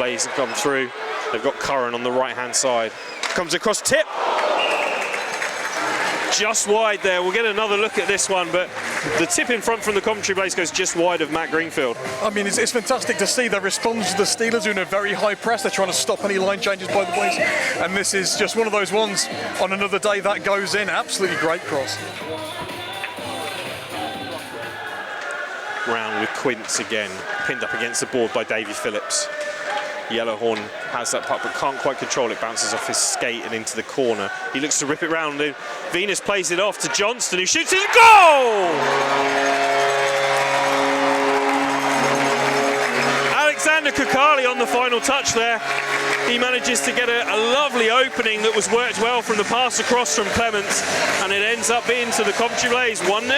Blaze have come through. They've got Curran on the right-hand side. Comes across tip. Just wide there. We'll get another look at this one, but the tip in front from the Coventry Blaze goes just wide of Matt Greenfield. I mean, it's fantastic to see their response to the Steelers, who are in a very high press. They're trying to stop any line changes by the Blaze, and this is just one of those ones on another day that goes in. Absolutely great cross. Round with Quince again, pinned up against the board by Davy Phillips. Yellowhorn has that puck but can't quite control it, bounces off his skate and into the corner. He looks to rip it round, and Venus plays it off to Johnston, who shoots it, goal! Alexander Kukali on the final touch there. He manages to get a lovely opening that was worked well from the pass across from Clements, and it ends up being to the Coventry Blaze 1-0.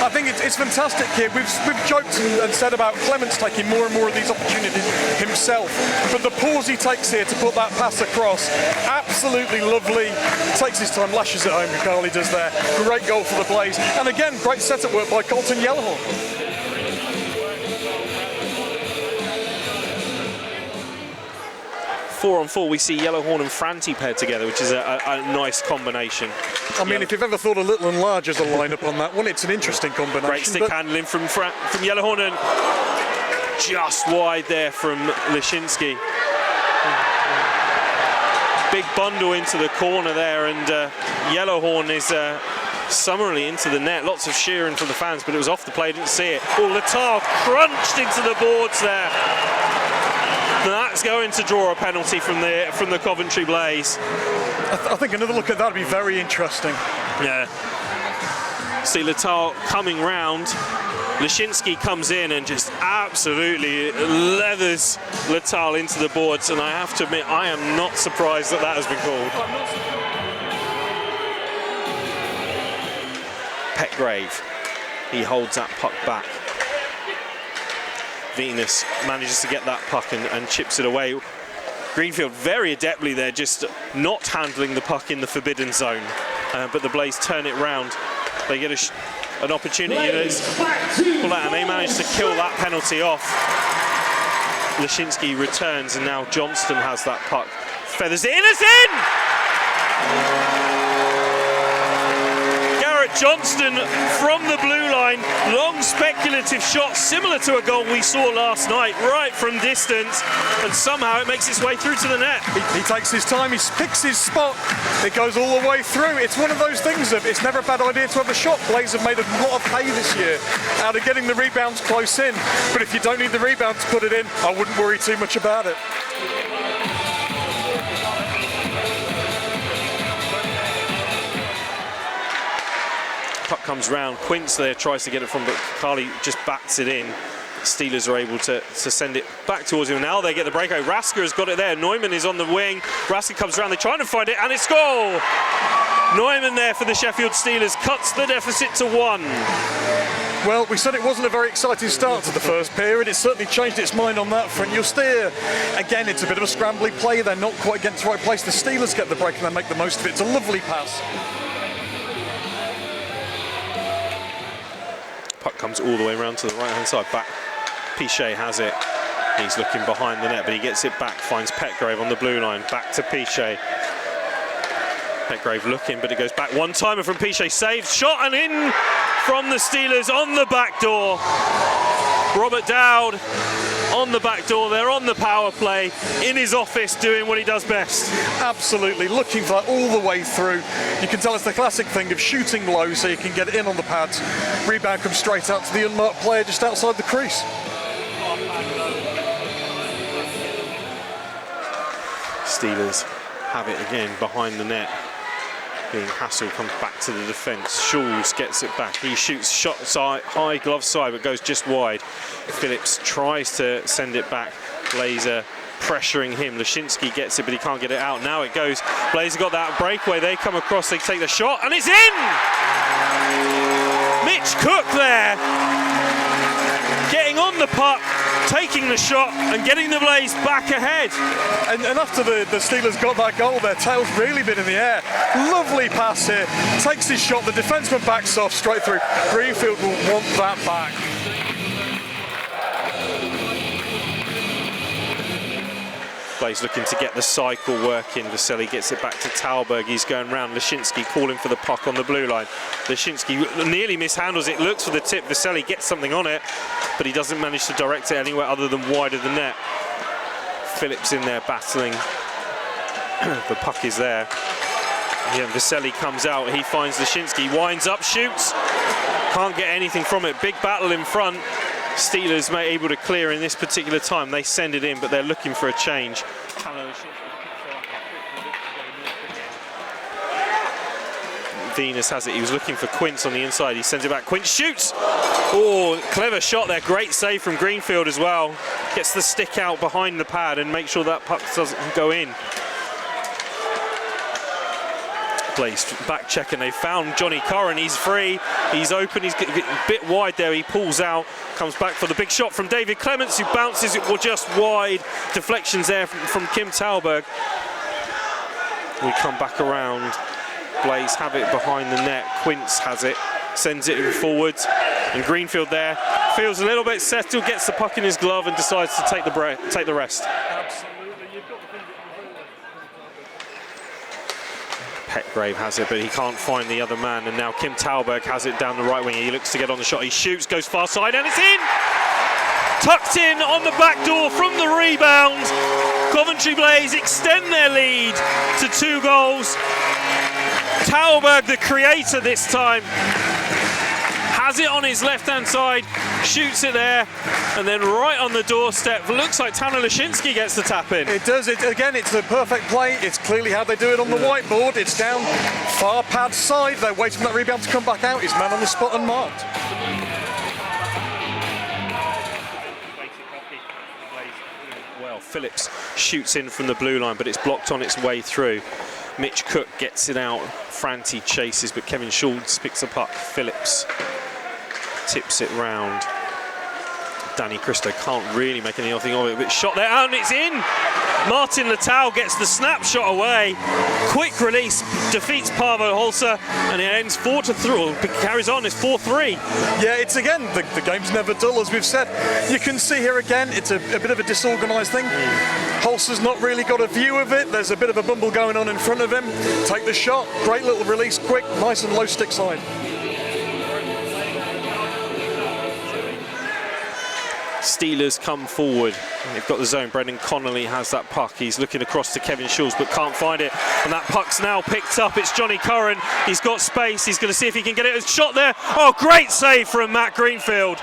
I think it's fantastic here. We've joked and said about Clements taking more and more of these opportunities himself, but the pause he takes here to put that pass across, absolutely lovely. Takes his time, lashes it home, Kukali does there. Great goal for the Blaze, and again, great setup work by Colton Yellowhorn. 4-on-4, we see Yellowhorn and Franti paired together, which is a nice combination. I mean, if you've ever thought of little and large as a lineup on that one, it's an interesting combination. Great stick handling from Yellowhorn, and just wide there from Leshinsky. Big bundle into the corner there, and Yellowhorn is summarily into the net. Lots of cheering from the fans, but it was off the play, didn't see it. Oh, Latar crunched into the boards there. That's going to draw a penalty from the Coventry Blaze. I think another look at that would be very interesting. Yeah. See Latar coming round. Leshinsky comes in and just absolutely leathers Latar into the boards, and I have to admit, I am not surprised that has been called. Petgrave, he holds that puck back. Venus manages to get that puck and chips it away. Greenfield very adeptly there, just not handling the puck in the forbidden zone. But the Blaze turn it round. They get an opportunity to pull out, and they manage to kill that penalty off. Leshinsky returns, and now Johnston has that puck. Feathers it in, it's in! Johnston from the blue line, long speculative shot similar to a goal we saw last night, right from distance, and somehow it makes its way through to the net. He takes his time, he picks his spot, it goes all the way through. It's one of those things of it's never a bad idea to have a shot. Blaze have made a lot of hay this year out of getting the rebounds close in, but if you don't need the rebound to put it in, I wouldn't worry too much about it. Puck comes round, Quince there tries to get it from, but Carly just bats it in. Steelers are able to send it back towards him. Now they get the breakaway. Rasker has got it there. Neumann is on the wing. Rasker comes around, they're trying to find it, and it's goal! Neumann there for the Sheffield Steelers cuts the deficit to 1. Well, we said it wasn't a very exciting start to the first period. It certainly changed its mind on that front. You'll steer, again, it's a bit of a scrambly play. They're not quite getting to the right place. The Steelers get the break and they make the most of it. It's a lovely pass. Puck comes all the way around to the right-hand side. Back, Pichet has it. He's looking behind the net, but he gets it back, finds Petgrave on the blue line. Back to Pichet. Petgrave looking, but it goes back. One-timer from Pichet, saved, shot and in from the Steelers on the back door. Robert Dowd on the back door. They're on the power play, in his office doing what he does best. Absolutely, looking for that all the way through. You can tell it's the classic thing of shooting low so you can get it in on the pads. Rebound comes straight out to the unmarked player just outside the crease. Steelers have it again behind the net. Being Hassel comes back to the defence. Schulz gets it back. He shoots shot side, high glove side, but goes just wide. Phillips tries to send it back. Blazer pressuring him. Leshinsky gets it, but he can't get it out. Now it goes. Blazer got that breakaway. They come across, they take the shot, and it's in! Mitch Cook there. Getting on the puck, taking the shot, and getting the Blaze back ahead. And after the Steelers got that goal, their tail's really been in the air. Lovely pass here. Takes his shot, the defenseman backs off straight through. Greenfield will want that back. Blaze looking to get the cycle working. Vaselli gets it back to Talberg. He's going round. Leshinsky calling for the puck on the blue line. Leshinsky nearly mishandles it, looks for the tip. Vaselli gets something on it, but he doesn't manage to direct it anywhere other than wide of the net. Phillips in there battling. The puck is there. Yeah, Vaselli comes out. He finds Leshinsky, winds up, shoots. Can't get anything from it. Big battle in front. Steelers may able to clear in this particular time. They send it in, but they're looking for a change. Venus has it. He was looking for Quince on the inside. He sends it back. Quince shoots. Oh, clever shot there. Great save from Greenfield as well. Gets the stick out behind the pad and makes sure that puck doesn't go in. Blaze back check, and they found Johnny Curran. He's free, he's open, he's a bit wide there. He pulls out, comes back for the big shot from David Clements, who bounces it just wide. Deflections there from Kim Talberg. We come back around. Blaze have it behind the net. Quince has it, sends it forwards, and Greenfield there feels a little bit settled, gets the puck in his glove, and decides to take the rest. Petgrave has it, but he can't find the other man, and now Kim Talberg has it down the right wing. He looks to get on the shot, he shoots, goes far side, and it's in! Tucked in on the back door from the rebound. Coventry Blaze extend their lead to 2 goals. Talberg, the creator this time, has it on his left-hand side, shoots it there, and then right on the doorstep, looks like Tanner Leshinsky gets the tap in. It does. Again, it's the perfect play. It's clearly how they do it on the whiteboard. It's down far pad side. They're waiting for that rebound to come back out. His man on the spot and marked. Well, Phillips shoots in from the blue line, but it's blocked on its way through. Mitch Cook gets it out. Franti chases, but Kevin Schultz picks the puck. Phillips tips it round. Danny Christo can't really make anything of it, but shot there, and it's in! Martin Littau gets the snapshot away. Quick release, defeats Paavo Holzer, and it ends 4-3, carries on, it's 4-3. Yeah, it's again, the game's never dull, as we've said. You can see here again, it's a bit of a disorganised thing. Holzer's not really got a view of it. There's a bit of a bumble going on in front of him. Take the shot, great little release, quick, nice and low stick side. Steelers come forward. They've got the zone. Brendan Connolly has that puck. He's looking across to Kevin Schultz, but can't find it. And that puck's now picked up. It's Johnny Curran. He's got space. He's going to see if he can get it. A shot there. Oh, great save from Matt Greenfield.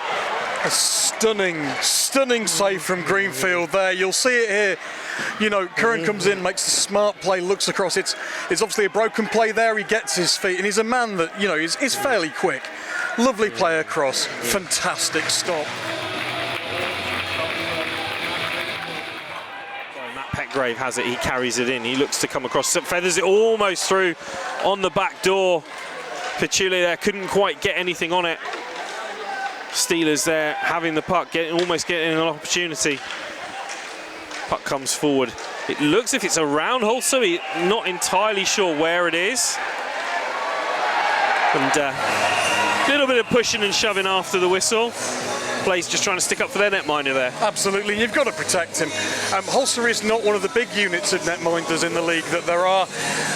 A stunning save from Greenfield there. You'll see it here. You know, Curran comes in, makes a smart play, looks across. It's obviously a broken play there. He gets his feet, and he's a man that, you know, is fairly quick. Lovely play across. Fantastic stop. Petgrave has it, he carries it in, he looks to come across, feathers it almost through on the back door. Pichule there couldn't quite get anything on it. Steelers there having the puck, almost getting an opportunity. Puck comes forward. It looks if it's around Holzer, not entirely sure where it is. And a little bit of pushing and shoving after the whistle. Blaze just trying to stick up for their netminder there. Absolutely, you've got to protect him. Holzer is not one of the big units of netminders in the league that there are.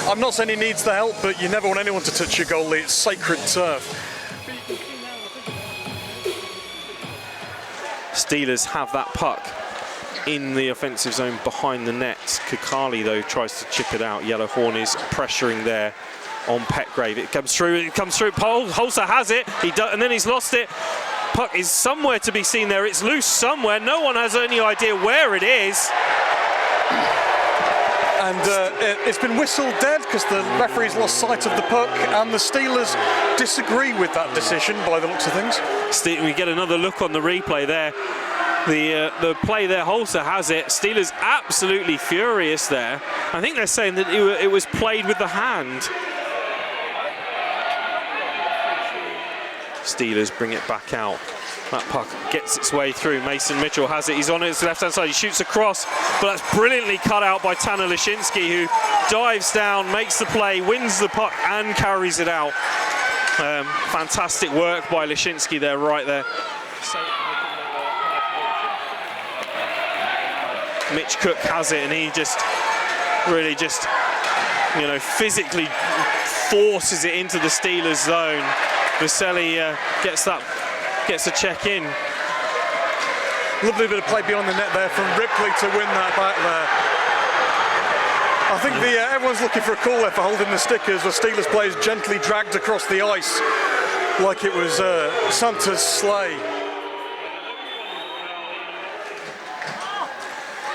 I'm not saying he needs the help, but you never want anyone to touch your goalie. It's sacred turf. Steelers have that puck in the offensive zone behind the net. Kukali, though, tries to chip it out. Yellowhorn is pressuring there on Petgrave. It comes through. Holzer has it, and then he's lost it. Puck is somewhere to be seen there. It's loose somewhere. No one has any idea where it is. And it's been whistled dead because the referee's lost sight of the puck, and the Steelers disagree with that decision by the looks of things. We get another look on the replay there. The play there, Holzer has it. Steelers absolutely furious there. I think they're saying that it was played with the hand. Steelers bring it back out. That puck gets its way through. Mason Mitchell has it. He's on his left-hand side. He shoots across, but that's brilliantly cut out by Tanner Leshinsky, who dives down, makes the play, wins the puck, and carries it out. Fantastic work by Leshinsky there, right there. Mitch Cook has it, and he just really just, you know, physically forces it into the Steelers' zone. Vaselli gets a check in. Lovely bit of play beyond the net there from Ripley to win that back there. I think everyone's looking for a call there for holding the stick as the Steelers players gently dragged across the ice like it was Santa's sleigh.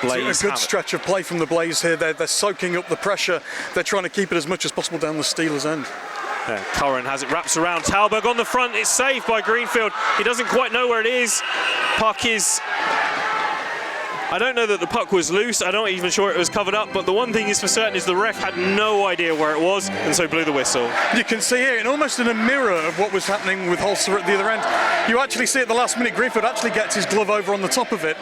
Blaze a good stretch of play from the Blaze here. They're soaking up the pressure. They're trying to keep it as much as possible down the Steelers' end. Yeah, Curran has it, wraps around. Talberg on the front, it's saved by Greenfield. He doesn't quite know where it is. Puck is... I don't know that the puck was loose. I'm not even sure it was covered up, but the one thing is for certain is the ref had no idea where it was, and so blew the whistle. You can see here, and almost in a mirror of what was happening with Holzer at the other end, you actually see at the last minute, Greenfield actually gets his glove over on the top of it.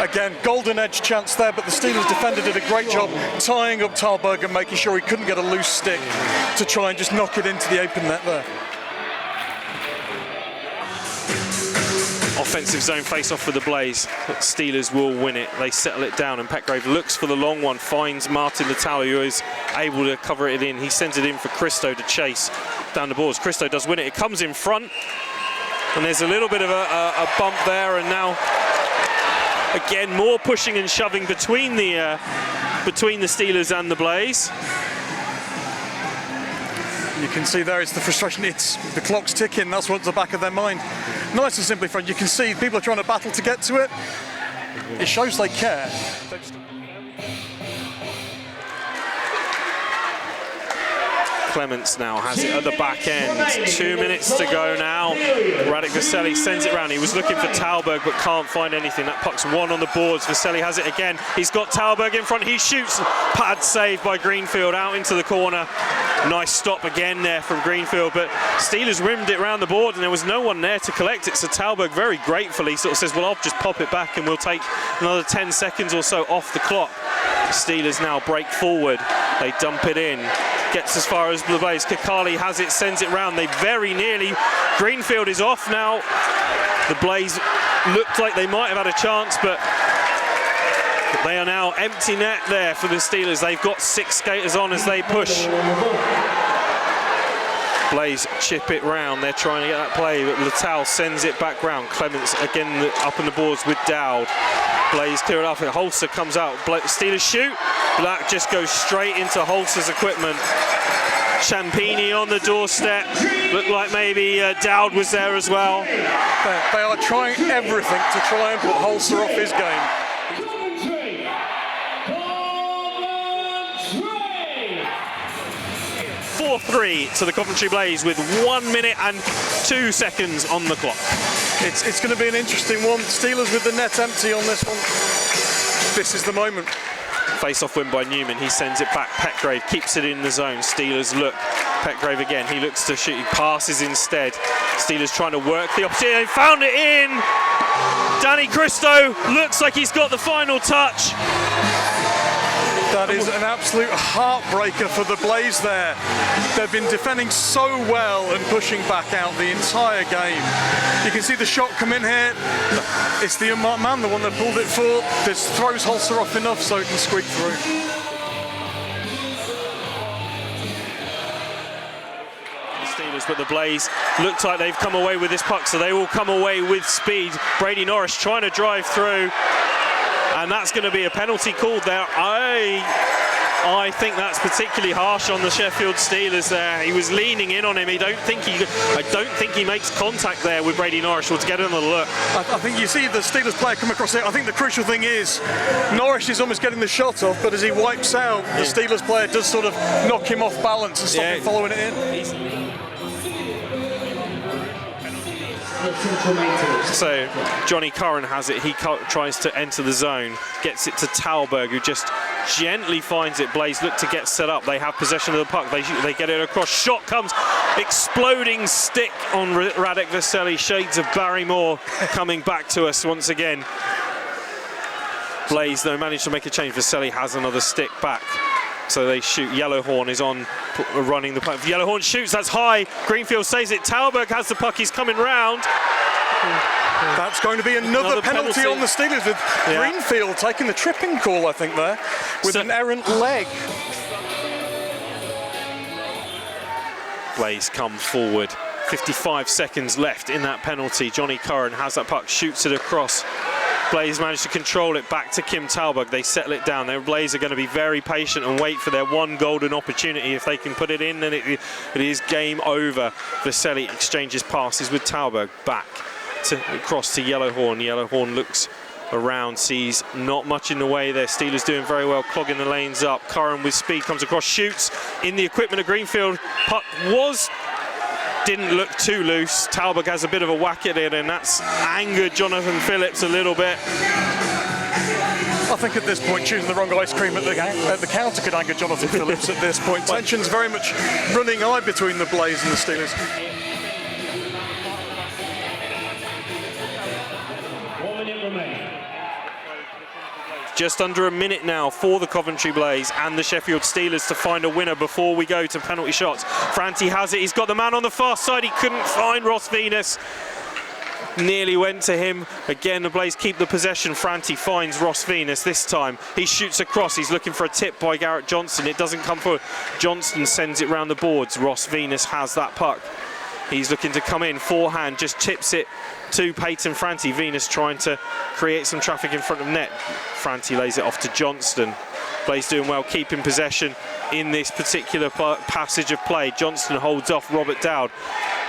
Again, golden edge chance there, but the Steelers defender did a great job tying up Talberg and making sure he couldn't get a loose stick to try and just knock it into the open net there. Offensive zone face-off for the Blaze. Steelers will win it. They settle it down, and Petgrave looks for the long one, finds Martin Latalo, who is able to cover it in. He sends it in for Christo to chase down the boards. Christo does win it. It comes in front, and there's a little bit of a bump there, and now again more pushing and shoving between the Steelers and the Blaze. You can see there, it's the frustration. It's the clock's ticking. That's what's at the back of their mind. Nice and simply, friend. You can see people are trying to battle to get to it. It shows they care. Clements now has it at the back end. 2 minutes to go now. Radek Vaselli sends it round. He was looking for Talberg but can't find anything. That puck's one on the boards. Vaselli has it again. He's got Talberg in front. He shoots. Pad save by Greenfield out into the corner. Nice stop again there from Greenfield, but Steelers rimmed it round the board and there was no one there to collect it, so Talberg very gratefully sort of says, well, I'll just pop it back and we'll take another 10 seconds or so off the clock. Steelers now break forward. They dump it in. Gets as far as the Blaze. Kakali has it, sends it round. They very nearly... Greenfield is off now. The Blaze looked like they might have had a chance, but they are now empty net there for the Steelers. They've got 6 skaters on as they push. Blaze chip it round. They're trying to get that play, but Littell sends it back round. Clements again up on the boards with Dowd. Blaze clear it off, and Holzer comes out. Steelers shoot. Black just goes straight into Holzer's equipment. Champini on the doorstep. Looked like maybe Dowd was there as well. They are trying everything to try and put Holzer off his game. 4-3 to the Coventry Blaze with 1 minute and 2 seconds on the clock. It's going to be an interesting one. Steelers with the net empty on this one. This is the moment. Face-off win by Newman. He sends it back. Petgrave keeps it in the zone. Steelers look. Petgrave again. He looks to shoot. He passes instead. Steelers trying to work the opportunity. They found it in. Danny Christo looks like he's got the final touch. That is an absolute heartbreaker for the Blaze there. They've been defending so well and pushing back out the entire game. You can see the shot come in here. It's the unmarked man, the one that pulled it for. This throws Holzer off enough so it can squeak through. But the Blaze looks like they've come away with this puck, so they will come away with speed. Brady Norris trying to drive through, and that's going to be a penalty called there. I think that's particularly harsh on the Sheffield Steelers there. He was leaning in on him. I don't think he makes contact there with Brady Norris to get another look. I think you see the Steelers player come across there. I think the crucial thing is Norris is almost getting the shot off, but as he wipes out, the Steelers player does sort of knock him off balance and stop him following it in. So Johnny Curran has it. He tries to enter the zone, gets it to Talberg, who just gently finds it. Blaze look to get set up. They have possession of the puck. They get it across. Shot comes, exploding stick on Radek Vaselli. Shades of Barrymore coming back to us once again. Blaze though managed to make a change. Vaselli has another stick back. So they shoot. Yellowhorn is on running the puck. Yellowhorn shoots, that's high. Greenfield saves it. Talberg has the puck, he's coming round. That's going to be another penalty on the Steelers, with Greenfield taking the tripping call, I think, there, with an errant leg. Blaze come forward. 55 seconds left in that penalty. Johnny Curran has that puck, shoots it across. Blaze managed to control it back to Kim Talbot. They settle it down. Their Blaze are going to be very patient and wait for their one golden opportunity. If they can put it in, then it is game over. Vaselli exchanges passes with Talbot back across to Yellowhorn. Yellowhorn looks around, sees not much in the way there. Steelers doing very well, clogging the lanes up. Curran with speed comes across, shoots in the equipment of Greenfield. Puck didn't look too loose. Talbot has a bit of a whack at it, and that's angered Jonathan Phillips a little bit. I think at this point, choosing the wrong ice cream at the counter could anger Jonathan Phillips at this point. Tension's very much running high between the Blaze and the Steelers. Just under a minute now for the Coventry Blaze and the Sheffield Steelers to find a winner before we go to penalty shots. Franti has it, he's got the man on the far side, he couldn't find Ross Venus. Nearly went to him. Again, the Blaze keep the possession. Franti finds Ross Venus this time. He shoots across, he's looking for a tip by Garrett Johnston. It doesn't come forward. Johnston sends it round the boards. Ross Venus has that puck. He's looking to come in, forehand, just tips it to Peyton Franti. Venus trying to create some traffic in front of net. Franti lays it off to Johnston. Blaze doing well, keeping possession in this particular passage of play. Johnston holds off Robert Dowd.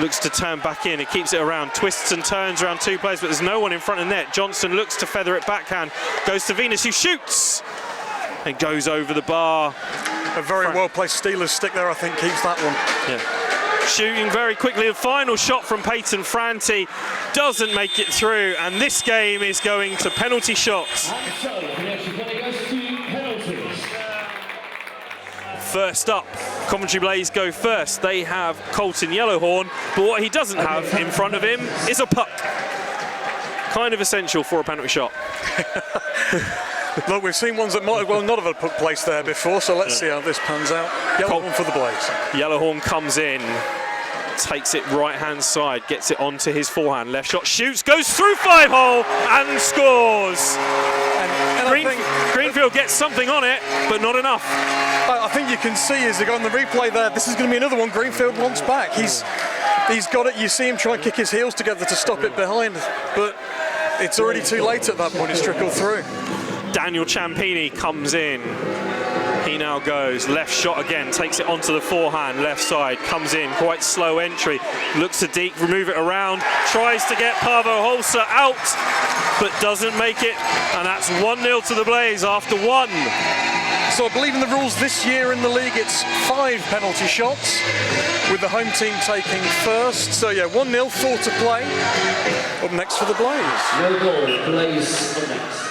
Looks to turn back in, it keeps it around, twists and turns around two players, but there's no one in front of net. Johnston looks to feather it backhand, goes to Venus, who shoots and goes over the bar. A very well-placed Steelers stick there, I think, keeps that one. Yeah. Shooting very quickly, the final shot from Peyton Franti doesn't make it through, and this game is going to penalty shots. First up, Coventry Blaze go first. They have Colton Yellowhorn, but what he doesn't have in front of him is a puck. Kind of essential for a penalty shot. Look, we've seen ones that might well not have a puck placed there before, so let's see how this pans out. Yellowhorn for the Blaze. Yellowhorn comes in, takes it right-hand side, gets it onto his forehand. Left shot, shoots, goes through 5-hole and scores. Greenfield gets something on it, but not enough. I think you can see as they go on the replay there, this is going to be another one Greenfield wants back. He's got it. You see him try and kick his heels together to stop it behind, but it's already too late at that point. It's trickled through. Daniel Ciampini comes in. He now goes left shot again, takes it onto the forehand, left side, comes in, quite slow entry, looks to Deke, remove it around, tries to get Paavo Holsa out, but doesn't make it, and that's 1-0 to the Blaze after one. So I believe in the rules this year in the league, it's 5 penalty shots, with the home team taking first. So yeah, 1-0, 4 to play. Up next for the Blaze. No goal, Blaze up next.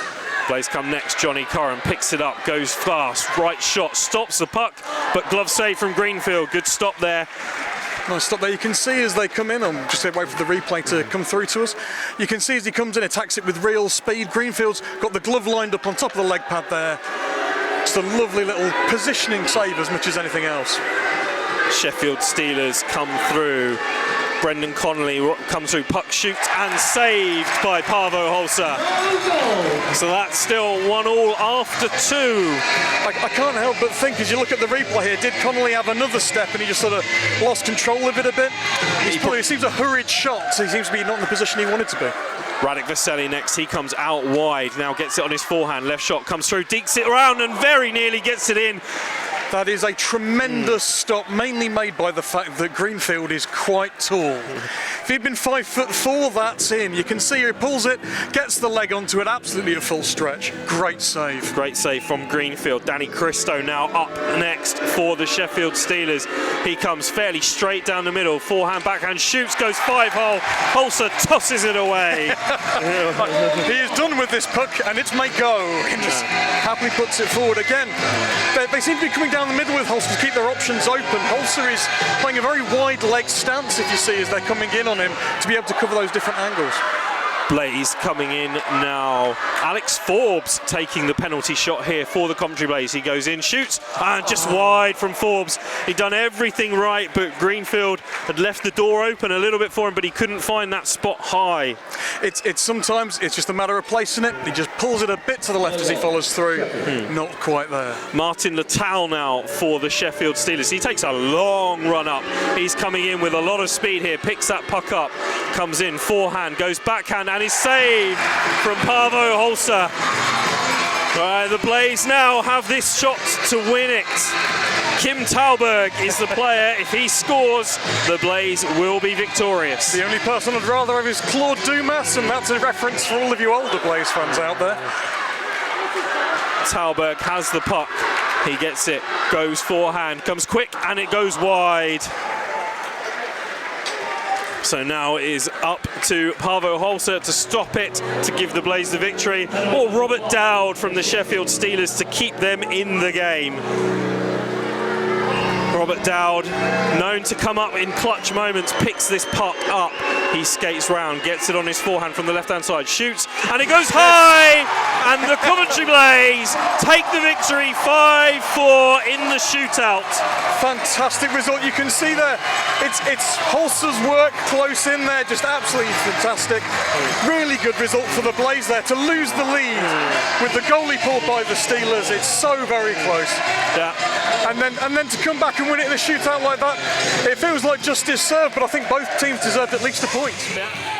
Blaze come next, Johnny Curran picks it up, goes fast, right shot, stops the puck, but glove save from Greenfield, good stop there. Nice stop there. You can see as they come in, I'm just going to wait for the replay to come through to us. You can see as he comes in, attacks it with real speed. Greenfield's got the glove lined up on top of the leg pad there. Just a lovely little positioning save as much as anything else. Sheffield Steelers come through. Brendan Connolly comes through, puck shoots and saved by Paavo Holsa. So that's still 1-1 after 2. I can't help but think as you look at the replay here, did Connolly have another step and he just sort of lost control of it a bit? It seems a hurried shot, so he seems to be not in the position he wanted to be. Radek Vaselli next, he comes out wide, now gets it on his forehand, left shot comes through, dekes it around and very nearly gets it in. That is a tremendous stop, mainly made by the fact that Greenfield is quite tall. If he'd been 5'4", that's in. You can see he pulls it, gets the leg onto it, absolutely at full stretch. Great save. Great save from Greenfield. Danny Christo now up next for the Sheffield Steelers. He comes fairly straight down the middle, forehand, backhand, shoots, goes 5-hole. Holsa tosses it away. He is done with this puck, and it's may go. And just happily puts it forward again. They seem to be coming down the middle with Holsa to keep their options open. Holsa is playing a very wide leg stance, if you see, as they're coming in on him to be able to cover those different angles. Blaze coming in now. Alex Forbes taking the penalty shot here for the Coventry Blaze. He goes in, shoots, and just wide from Forbes. He'd done everything right, but Greenfield had left the door open a little bit for him, but he couldn't find that spot high. It's sometimes it's just a matter of placing it. He just pulls it a bit to the left as he follows through. Not quite there. Martin Littell now for the Sheffield Steelers. He takes a long run up. He's coming in with a lot of speed here, picks that puck up, comes in, forehand, goes backhand, and is saved from Paavo Holzer. Right, the Blaze now have this shot to win it. Kim Talberg is the player. If he scores, the Blaze will be victorious. The only person I'd rather have is Claude Dumas, and that's a reference for all of you older Blaze fans out there. Talberg has the puck. He gets it, goes forehand, comes quick, and it goes wide. So now it is up to Paavo Holzer to stop it, to give the Blaze the victory, or Robert Dowd from the Sheffield Steelers to keep them in the game. Robert Dowd, known to come up in clutch moments, picks this puck up. He skates round, gets it on his forehand from the left-hand side, shoots, and it goes high! And the Coventry Blaze take the victory 5-4 in the shootout. Fantastic result. You can see there, it's Holzer's work close in there, just absolutely fantastic. Really good result for the Blaze there. To lose the lead with the goalie pulled by the Steelers, it's so very close. Yeah. And then to come back and win it in a shootout like that, it feels like justice served, but I think both teams deserved at least a point. Yeah.